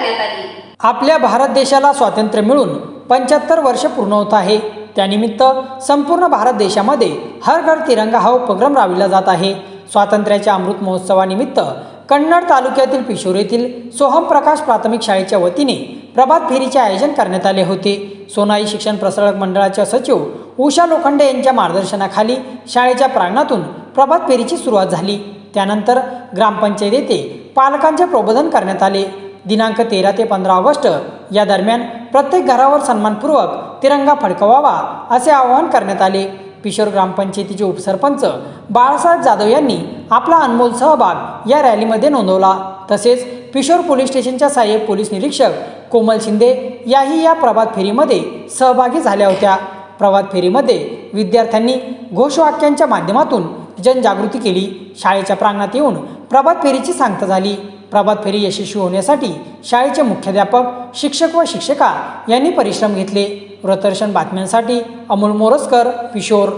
करण्यात आली। आपल्या भारत देशाला स्वातंत्र्य मिळून 75 वर्ष पूर्ण होत आहे। त्यानिमित्त संपूर्ण भारत देशामध्ये हर घर तिरंगा हा उपक्रम राबविला जात आहे। स्वातंत्र्याच्या अमृत महोत्सवानिमित्त कन्नड तालुक्यातील पिशोर येथील सोहम प्रकाश प्राथमिक शाळेच्या वतीने प्रभात फेरीचे आयोजन करण्यात आले होते। सोनाई शिक्षण प्रसारक मंडळाच्या सचिव उषा लोखंडे यांच्या मार्गदर्शनाखाली शाळेच्या प्रांगणातून प्रभात फेरीची सुरुवात झाली। त्यानंतर ग्रामपंचायत येथे पालकांचे प्रबोधन करण्यात आले। दिनांक 13 ते 15 ऑगस्ट या दरम्यान प्रत्येक घरावर सन्मानपूर्वक तिरंगा फडकवावा असे आवाहन करण्यात आले। पिशोर ग्रामपंचायतीचे उपसरपंच बाळासाहेब जाधव यांनी आपला अनमोल सहभाग या रॅलीमध्ये नोंदवला। तसेच पिशोर पोलीस स्टेशनच्या सहाय्यक पोलीस निरीक्षक कोमल शिंदे याही या प्रभात फेरीमध्ये सहभागी झाल्या होत्या। प्रभात फेरीमध्ये विद्यार्थ्यांनी घोषवाक्यांच्या माध्यमातून जनजागृती केली। शाळेच्या प्रांगणात येऊन प्रभात फेरीची सांगता झाली। प्रभात फेरी यशस्वी होण्यासाठी शाळेचे मुख्याध्यापक, शिक्षक व शिक्षिका यांनी परिश्रम घेतले। वृत्तदर्शन बातम्यांसाठी अमोल मोरजकर, पिशोर।